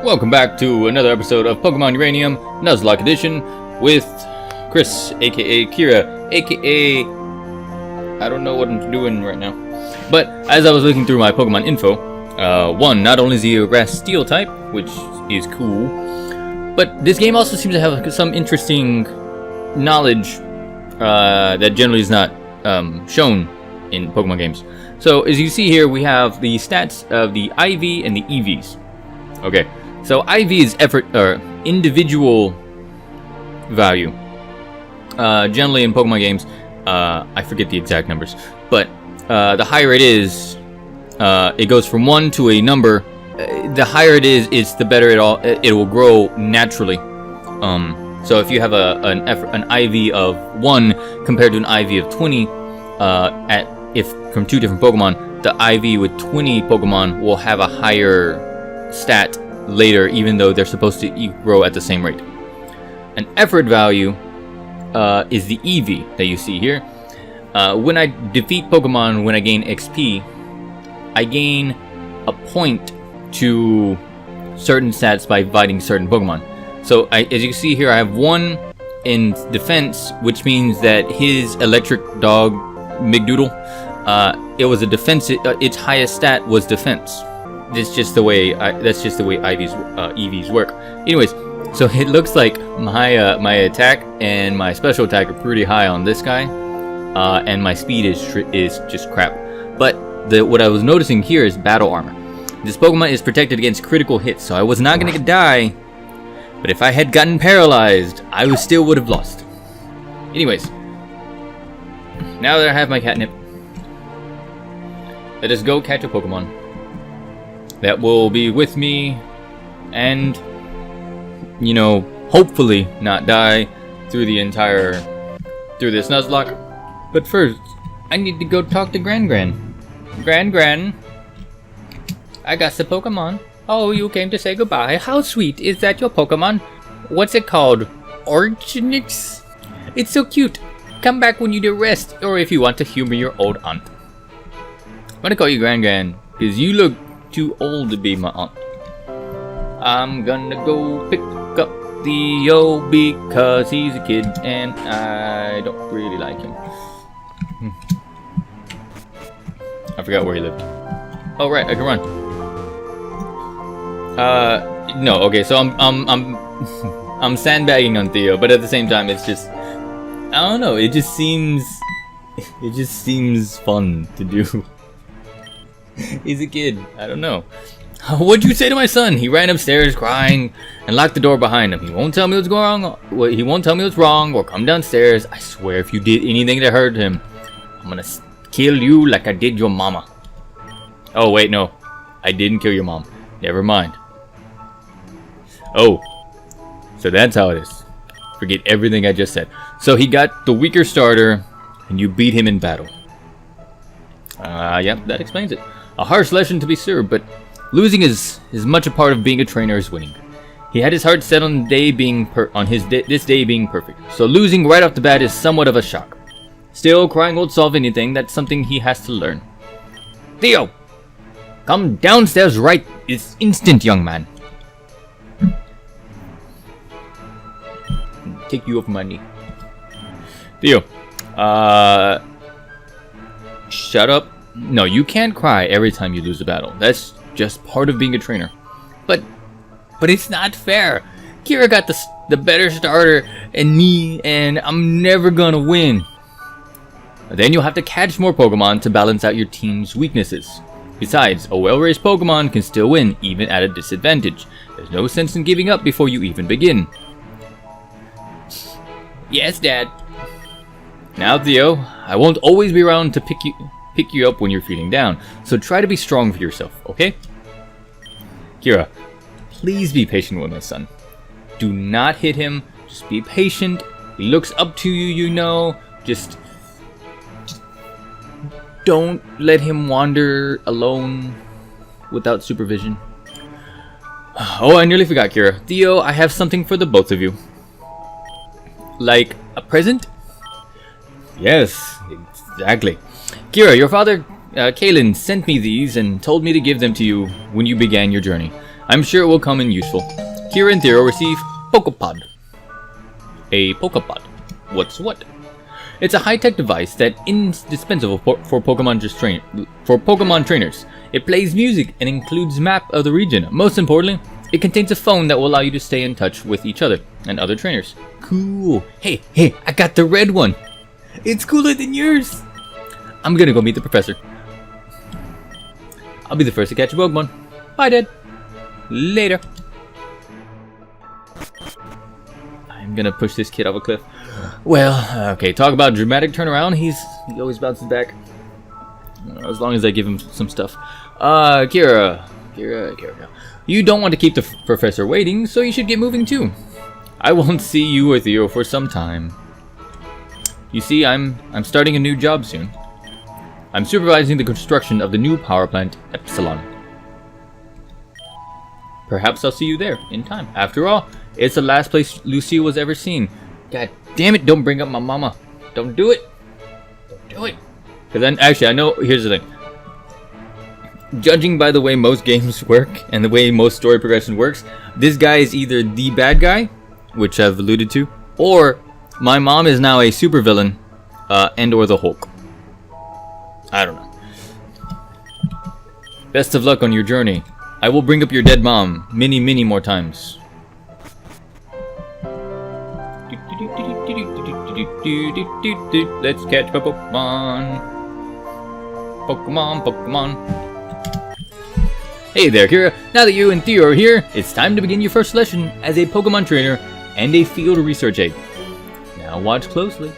Welcome back to another episode of Pokemon Uranium Nuzlocke Edition with Chris, aka Kira, aka... I don't know what I'm doing right now. But as I was looking through my Pokemon info, one, not only is he a grass steel type, which is cool, but this game also seems to have some interesting knowledge that generally is not shown in Pokemon games. So as you see here, we have the stats of the IV and the EVs. Okay, so IV is effort or individual value. Generally in Pokemon games, I forget the exact numbers, but the higher it is, it goes from 1 to a number. The higher it is, the better it will grow naturally. So if you have an IV of 1 compared to an IV of 20, if from two different Pokemon, the IV with 20 Pokemon will have a higher stat later, even though they're supposed to grow at the same rate. An effort value is the EV that you see here. When I defeat Pokemon, when I gain XP, I gain a point to certain stats by fighting certain Pokemon. So as you can see here, I have 1 in defense, which means that his electric dog McDoodle, it was a defense. Its highest stat was defense. That's just the way EVs work. Anyways, so it looks like my attack and my special attack are pretty high on this guy, and my speed is just crap. But what I was noticing here is battle armor. This Pokemon is protected against critical hits, so I was not gonna die. But if I had gotten paralyzed, I still would have lost. Anyways, now that I have my catnip, let us go catch a Pokemon that will be with me and, you know, hopefully not die through this Nuzlocke. But first, I need to go talk to Gran. Gran, I got the Pokemon. Oh, you came to say goodbye. How sweet. Is that your Pokemon? What's it called? Orginix? It's so cute. Come back when you need rest, or if you want to humor your old aunt. I'm gonna call you Gran, because you look too old to be my aunt. I'm gonna go pick up Theo because he's a kid and I don't really like him. I forgot where he lived. Oh right, I can run. No, okay, so I'm sandbagging on Theo, but at the same time it's just, I don't know, it just seems fun to do. He's a kid, I don't know. What'd you say to my son? He ran upstairs crying and locked the door behind him. He won't tell me what's going on. He won't tell me what's wrong or come downstairs. I swear if you did anything to hurt him, I'm gonna kill you like I did your mama. Oh wait, no, I didn't kill your mom. Never mind. Oh, so that's how it is. Forget everything I just said. So he got the weaker starter and you beat him in battle. Yep, that explains it. A harsh lesson to be sure, but losing is as much a part of being a trainer as winning. He had his heart set on this day being perfect, so losing right off the bat is somewhat of a shock. Still, crying won't solve anything. That's something he has to learn. Theo, come downstairs right this instant, young man. Take you off my knee. Theo, shut up. No, you can't cry every time you lose a battle. That's just part of being a trainer. But it's not fair. Kira got the better starter and me, and I'm never gonna win. Then you'll have to catch more Pokemon to balance out your team's weaknesses. Besides, a well-raised Pokemon can still win, even at a disadvantage. There's no sense in giving up before you even begin. Yes, Dad. Now, Theo, I won't always be around to pick you up when you're feeling down, so try to be strong for yourself, okay? Kira, please be patient with my son. Do not hit him, just be patient. He looks up to you, you know. Just don't let him wander alone without supervision. Oh, I nearly forgot, Kira. Theo, I have something for the both of you. Like a present? Yes, exactly. Kira, your father, Kalen, sent me these and told me to give them to you when you began your journey. I'm sure it will come in useful. Kira and Theo receive Pokepod. A Pokepod. What's what? It's a high-tech device that is indispensable for Pokemon trainers. It plays music and includes map of the region. Most importantly, it contains a phone that will allow you to stay in touch with each other and other trainers. Cool. Hey, I got the red one. It's cooler than yours. I'm gonna go meet the professor. I'll be the first to catch a Pokemon. Bye, Dad. Later. I'm gonna push this kid off a cliff. Well, okay, talk about dramatic turnaround. He always bounces back. As long as I give him some stuff. Kira. You don't want to keep the professor waiting, so you should get moving too. I won't see you or Theo for some time. You see, I'm starting a new job soon. I'm supervising the construction of the new power plant, Epsilon. Perhaps I'll see you there in time. After all, it's the last place Lucille was ever seen. God damn it, don't bring up my mama. Don't do it. Don't do it. Because then, actually, I know, here's the thing. Judging by the way most games work and the way most story progression works, this guy is either the bad guy, which I've alluded to, or my mom is now a supervillain, and or the Hulk. I don't know. Best of luck on your journey. I will bring up your dead mom many more times. Let's catch Pokemon. Pokemon. Hey there, Kira. Now that you and Theo are here, it's time to begin your first lesson as a Pokemon trainer and a field research aide. Now watch closely.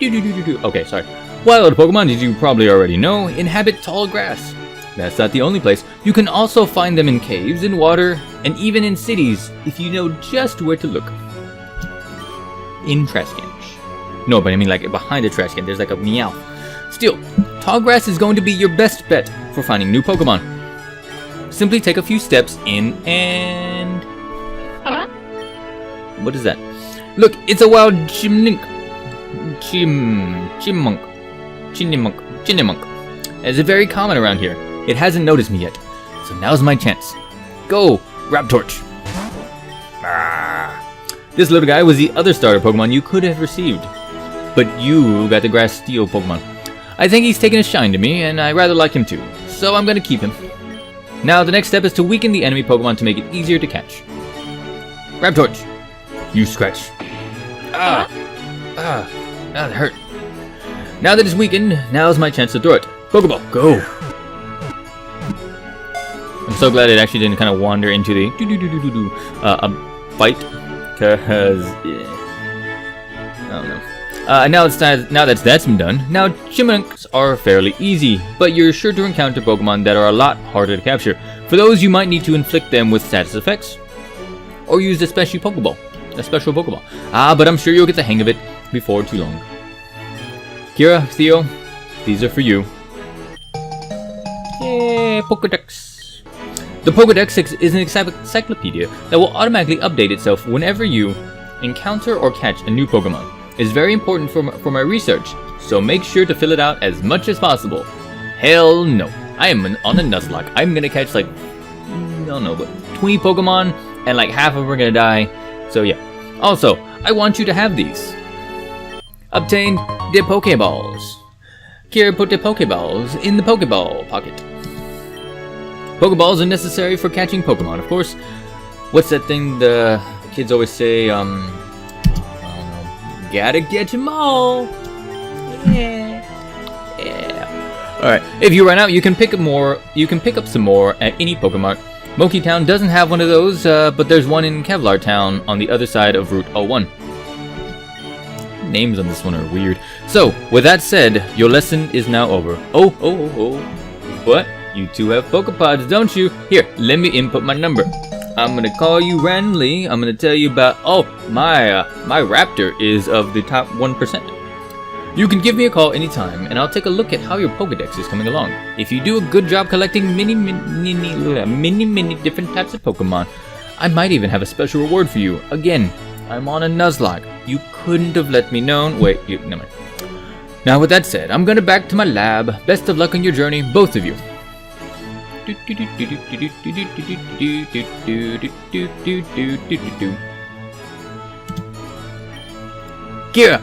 Okay, sorry. Wild Pokemon, as you probably already know, inhabit tall grass. That's not the only place. You can also find them in caves, in water, and even in cities if you know just where to look. In trash cans. No, but I mean like behind the trash can, there's like a meow. Still, tall grass is going to be your best bet for finding new Pokemon. Simply take a few steps in and... What is that? Look, it's a wild Chimnink. Chimmonk. It's very common around here. It hasn't noticed me yet. So now's my chance. Go, Raptorch. This little guy was the other starter Pokemon you could have received. But you got the Grass Steel Pokemon. I think he's taken a shine to me, and I rather like him too. So I'm gonna keep him. Now the next step is to weaken the enemy Pokemon to make it easier to catch. Raptorch. You scratch. That hurt. Now that it's weakened, now's my chance to throw it. Pokeball, go! I'm so glad it actually didn't kind of wander into the fight, because I don't know. Now that's been done. Now Chimmunks are fairly easy, but you're sure to encounter Pokemon that are a lot harder to capture. For those, you might need to inflict them with status effects, or use a special Pokeball. But I'm sure you'll get the hang of it before too long. Kira, Theo, these are for you. Yay, Pokedex. The Pokedex is an encyclopedia that will automatically update itself whenever you encounter or catch a new Pokemon. It's very important for my research, so make sure to fill it out as much as possible. Hell no. I am on a Nuzlocke. I'm gonna catch like, I don't know, but 20 Pokemon, and like half of them are gonna die. So yeah. Also, I want you to have these. Obtained the Pokeballs. Kira put the Pokeballs in the Pokeball pocket. Pokeballs are necessary for catching Pokemon, of course. What's that thing the kids always say? I don't know. Gotta catch them all. Yeah. Alright, if you run out, you can pick up some more at any Pokemart. Monkey Town doesn't have one of those, but there's one in Kevlar Town on the other side of Route 01. Names on this one are weird. So, with that said, your lesson is now over. Oh. What? You two have Pokepods, don't you? Here, let me input my number. I'm gonna call you randomly. I'm gonna tell you about... Oh, my Raptor is of the top 1%. You can give me a call anytime, and I'll take a look at how your Pokedex is coming along. If you do a good job collecting many different types of Pokemon, I might even have a special reward for you. Again, I'm on a Nuzlocke. You couldn't have let me know. Wait, never mind. Now with that said, I'm gonna back to my lab. Best of luck on your journey, both of you. Kira,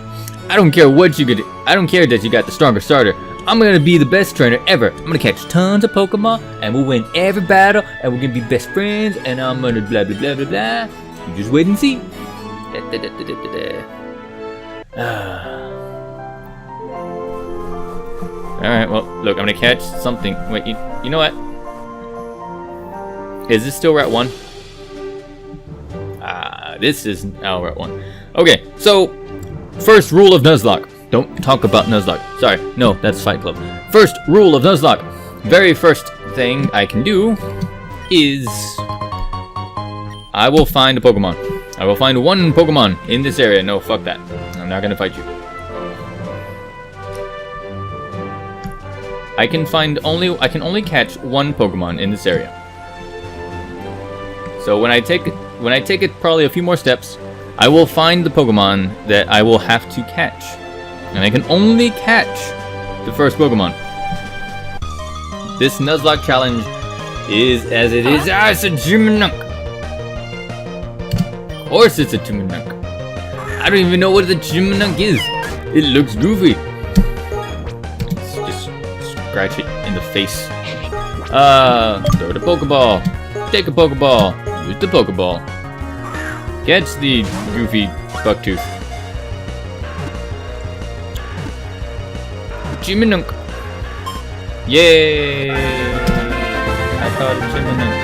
I don't care what you get. I don't care that you got the stronger starter. I'm gonna be the best trainer ever. I'm gonna catch tons of Pokemon, and we'll win every battle, and we're gonna be best friends, and I'm gonna blah blah blah blah blah. You just wait and see. Alright, well, look, I'm gonna catch something. Wait, you know what? Is this still Route 1? This is now Route 1. Okay, so, first rule of Nuzlocke. Don't talk about Nuzlocke. Sorry, no, that's Fight Club. First rule of Nuzlocke. Very first thing I can do is I will find a Pokemon. I will find one Pokemon in this area. No, fuck that. I'm not gonna fight you. I can only catch one Pokemon in this area. So when I take it probably a few more steps, I will find the Pokemon that I will have to catch. And I can only catch the first Pokemon. This Nuzlocke challenge is as it is. Ah, it's a Jumanunk. Of course it's a Jumanunk. I don't even know what the Jumanunk is. It looks goofy. Just scratch it in the face. Throw the Pokeball. Take a Pokeball. Use the Pokeball. Catch the goofy Bucktooth. Jumanunk. Yay! I caught a Jumanunk.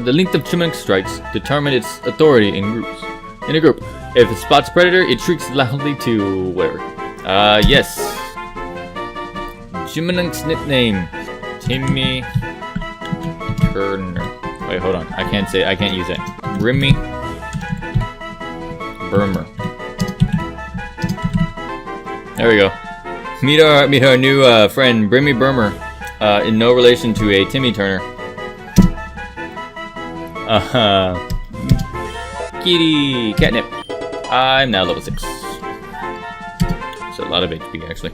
The length of Jumanunk strikes determine its authority in groups. In a group, if it spots predator, it shrieks loudly to whatever. Yes. Jumanunk's nickname, Timmy Turner. Wait, hold on. I can't use that. Brimmy Burmer. There we go. Meet our new friend, Brimmy Burmer. In no relation to a Timmy Turner. Kitty Catnip. I'm now level 6. It's a lot of HP actually.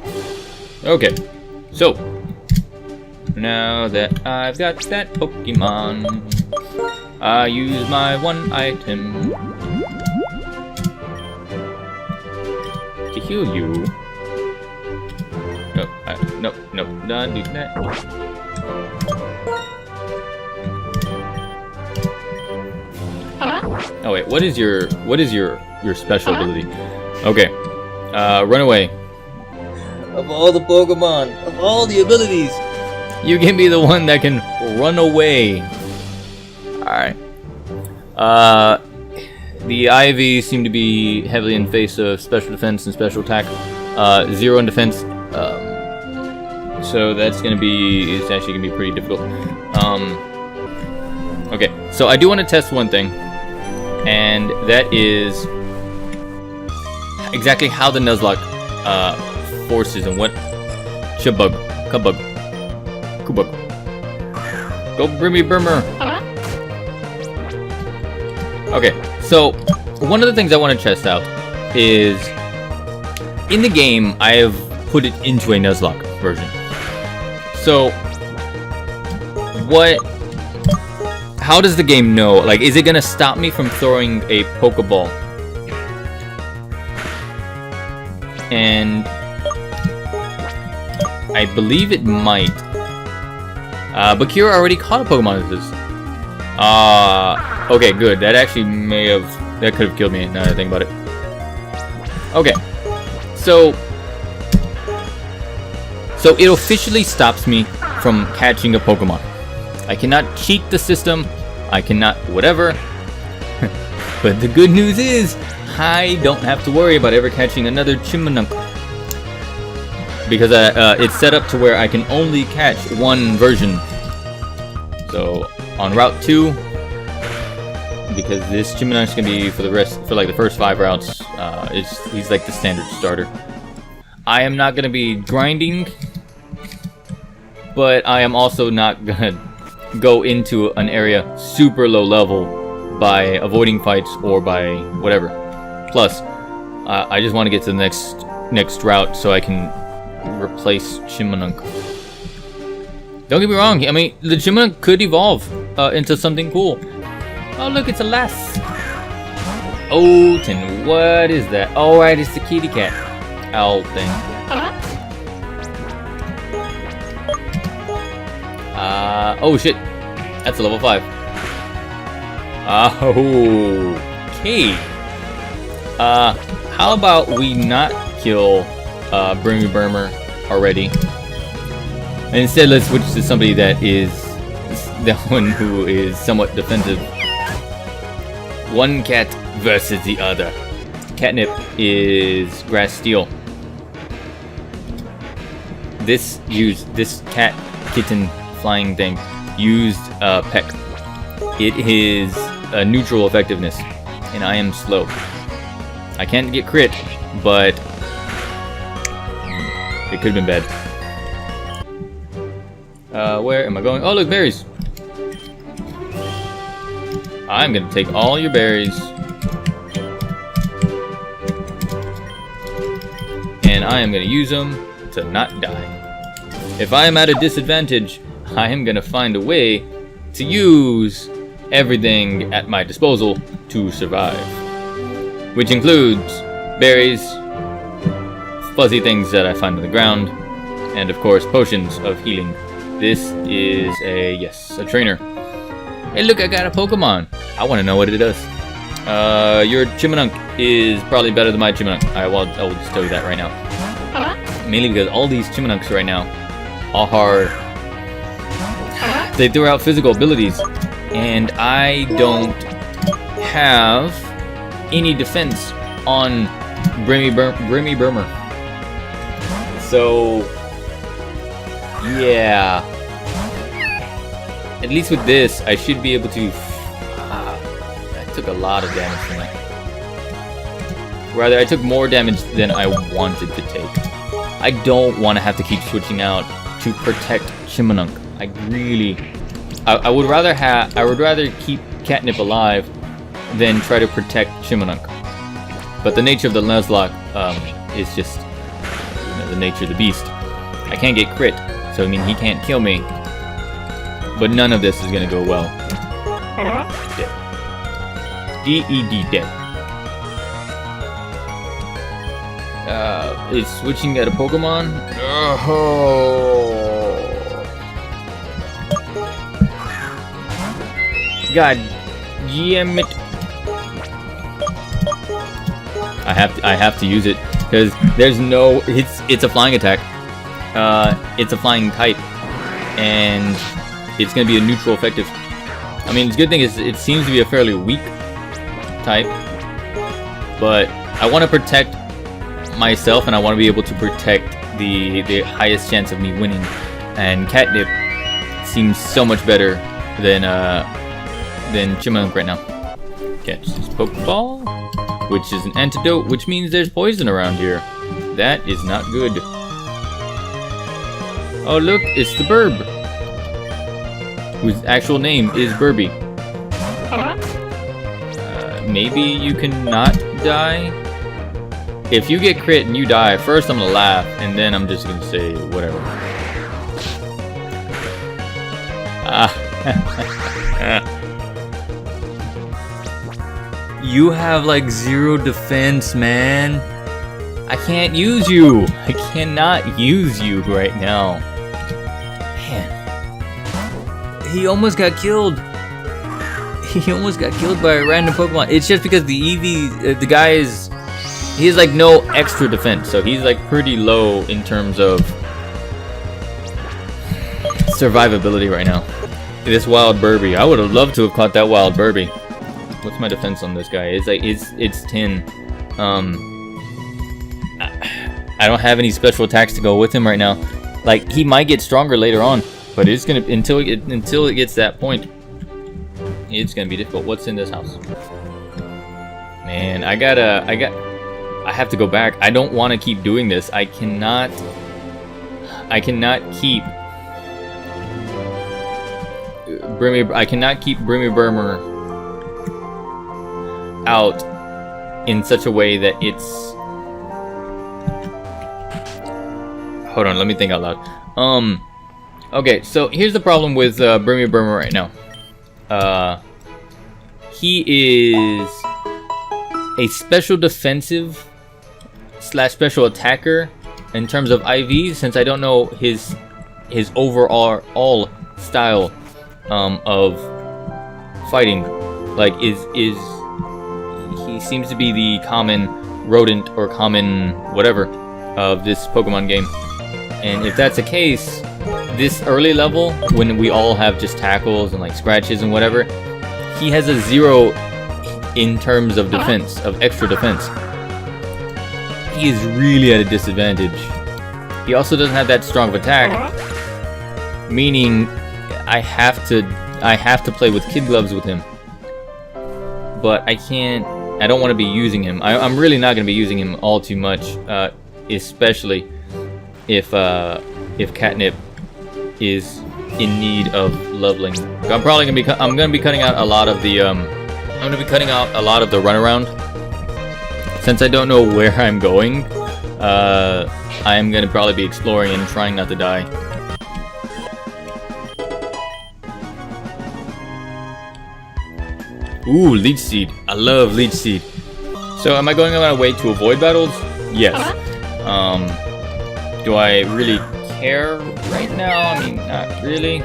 Okay. So now that I've got that Pokemon, I use my one item to heal you. No, don't do that. Oh wait, what is your special ability? Okay, run away. Of all the Pokemon, of all the abilities, you give me the one that can run away. Alright. The IVs seem to be heavily in face of special defense and special attack. 0 in defense. So that's it's actually gonna be pretty difficult. Okay, so I do want to test one thing, and that is exactly how the Nuzlocke forces and what Kubug. Go Brimmy Burmer. Okay, so one of the things I want to test out is in the game I have put it into a Nuzlocke version. So how does the game know? Like, is it gonna stop me from throwing a Pokeball? And I believe it might. But Kira already caught a Pokemon with this. Okay, good. That actually that could have killed me now that I think about it. Okay. So it officially stops me from catching a Pokemon. I cannot cheat the system. I cannot whatever. But the good news is, I don't have to worry about ever catching another Jumanunk. Because it's set up to where I can only catch one version. So on Route 2, because this Jumanunk's gonna be for like the first 5 routes, he's like the standard starter. I am not gonna be grinding, but I am also not gonna go into an area super low level by avoiding fights or by whatever. Plus, I just want to get to the next route so I can replace Chimununk. Don't get me wrong, I mean, the Chimununk could evolve into something cool. Oh look, it's a lass. Oh, Tin, what is that? Oh right, it's the kitty cat owl thing. Oh shit, that's a level 5. Okay. How about we not kill Brimmy Burmer already, and instead let's switch to somebody that is the one who is somewhat defensive. One cat versus the other. Catnip is grass steel. This cat kitten flying thing used peck. It is a neutral effectiveness, and I am slow. I can't get crit, but it could have been bad. Where am I going? Oh look, berries. I'm gonna take all your berries, and I am gonna use them to not die. If I am at a disadvantage, I am gonna find a way to use everything at my disposal to survive, which includes berries, fuzzy things that I find on the ground, and of course potions of healing. This is a trainer. Hey look, I got a Pokemon. I want to know what it does. Your Chimununk is probably better than my Chimununk. I will just tell you that right now. Mainly because all these Chimununks right now are they throw out physical abilities, and I don't have any defense on Brimmy Burmer. So yeah, at least with this, I should be able to. I took a lot of damage from that. Rather, I took more damage than I wanted to take. I don't want to have to keep switching out to protect Chimununk. I would rather keep Catnip alive than try to protect Chimununk. But the nature of the Nuzlocke is just the nature of the beast. I can't get crit, so I mean he can't kill me. But none of this is gonna go well. Dead. D-E-D, dead. It's switching at a Pokemon. Oh. God damn it. I have to use it because there's no. It's a flying attack. It's a flying type, and it's gonna be a neutral effective. I mean, the good thing is it seems to be a fairly weak type, but I want to protect myself, and I want to be able to protect the highest chance of me winning. And Catnip seems so much better than Chimununk right now. Catch this Pokeball, which is an antidote, which means there's poison around here. That is not good. Oh look, it's the Burb, whose actual name is Burby. Maybe you can not die? If you get crit and you die, first I'm gonna laugh, and then I'm just gonna say whatever. You have like 0 defense, man. I can't use you. I cannot use you right now. Man. He almost got killed. He almost got killed by a random Pokemon. It's just because the Eevee, the guy is... He has like no extra defense, so he's like pretty low in terms of survivability right now. This wild Burby. I would have loved to have caught that wild Burby. What's my defense on this guy? It's like it's 10. I don't have any special attacks to go with him right now. Like he might get stronger later on, but it's gonna until it gets that point. It's gonna be difficult. What's in this house? Man, I have to go back. I don't want to keep doing this. I cannot keep Brimmy Burmer out in such a way that it's hold on, let me think out loud. Okay, so here's the problem with Burma right now. He is a special defensive / special attacker in terms of IVs, since I don't know his overall style of fighting. Like, he seems to be the common rodent or common whatever of this Pokemon game. And if that's the case, this early level, when we all have just tackles and like scratches and whatever, he has a 0 in terms of defense, of extra defense. He is really at a disadvantage. He also doesn't have that strong of attack, meaning I have to play with kid gloves with him. But I don't want to be using him. I'm really not going to be using him all too much, especially if Catnip is in need of leveling. I'm probably gonna be cutting out a lot of the runaround. Since I don't know where I'm going, I am gonna probably be exploring and trying not to die. Ooh, Leech Seed. I love Leech Seed. So am I going on my way to avoid battles? Yes. Do I really care right now? I mean, not really.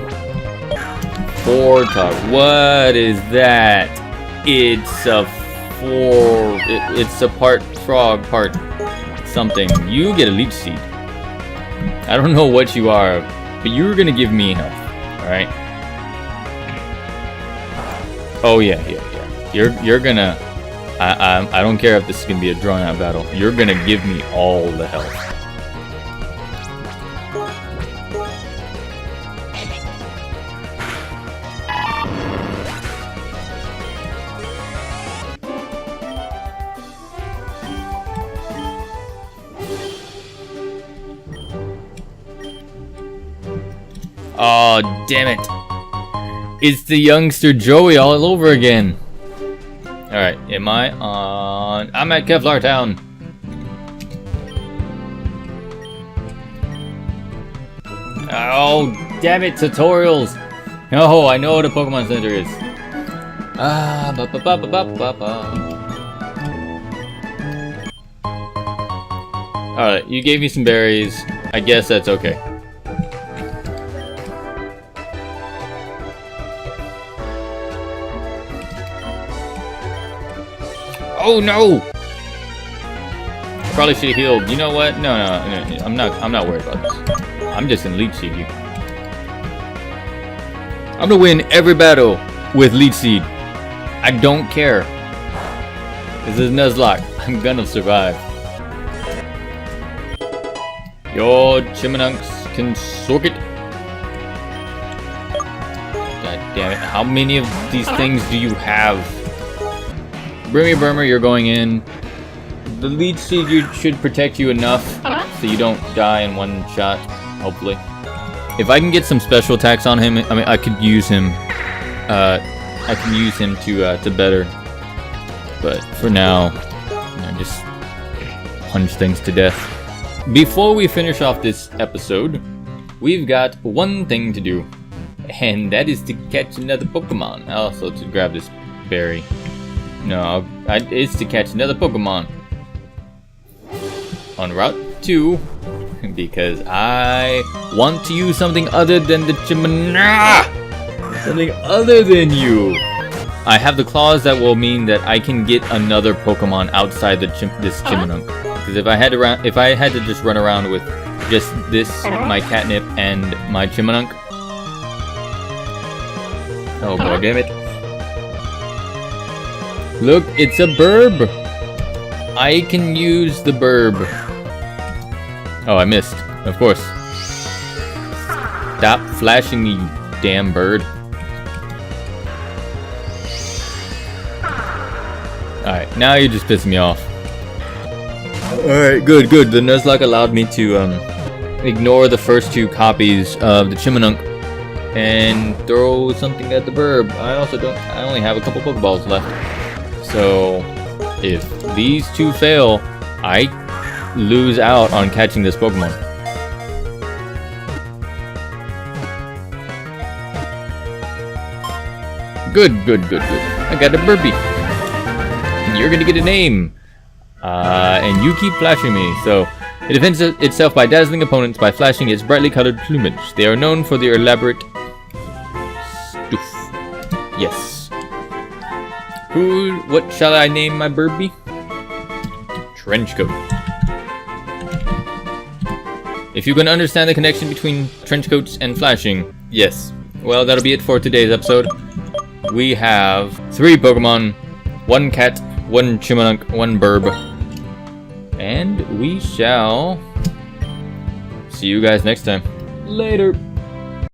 Talk. What is that? It's a part frog, part something. You get a Leech Seed. I don't know what you are, but you're gonna give me health. Alright? Oh yeah. You're gonna... I don't care if this is gonna be a drawn-out battle. You're gonna give me all the health. Oh, damn it. It's the youngster Joey all over again. Alright, am I on... I'm at Kevlar Town. Oh, damn it, tutorials. Oh, I know what a Pokemon Center is. Alright, you gave me some berries. I guess that's okay. Oh no! Probably should have healed. You know what? No, I'm not worried about this. I'm just gonna Leech Seed you. I'm gonna win every battle with Leech Seed. I don't care. This is Nuzlocke. I'm gonna survive. Your Chimununks can soak it. God damn it. How many of these things do you have? Burma, you're going in. The Leech Seed should protect you enough so you don't die in one shot, hopefully. If I can get some special attacks on him, I mean, I could use him. I can use him to better. But for now, just punch things to death. Before we finish off this episode, we've got one thing to do, and that is to catch another Pokemon. Also to grab this berry. No, it's to catch another Pokemon on Route 2, because I want to use something other than the Chimununk. Something other than you. I have the claws that will mean that I can get another Pokemon outside this Chimununk. Because if I had to just run around with just this, my Catnip, and my Chimununk. Oh god damn it. Look, it's a burb! I can use the burb. Oh, I missed. Of course. Stop flashing me, you damn bird. Alright, now you're just pissing me off. Alright, good. The Nuzlocke allowed me to ignore the first 2 copies of the Chimununk and throw something at the burb. I only have a couple Pokeballs left. So, if these 2 fail, I lose out on catching this Pokemon. Good, good, good, good. I got a burpee. You're gonna get a name. And you keep flashing me, so... It defends itself by dazzling opponents by flashing its brightly colored plumage. They are known for their elaborate... stoof. Yes. What shall I name my burpee? Trenchcoat. If you can understand the connection between trenchcoats and flashing, yes. Well, that'll be it for today's episode. We have 3 Pokemon, 1 cat, 1 Chimmununk, 1 Burb. And we shall see you guys next time. Later.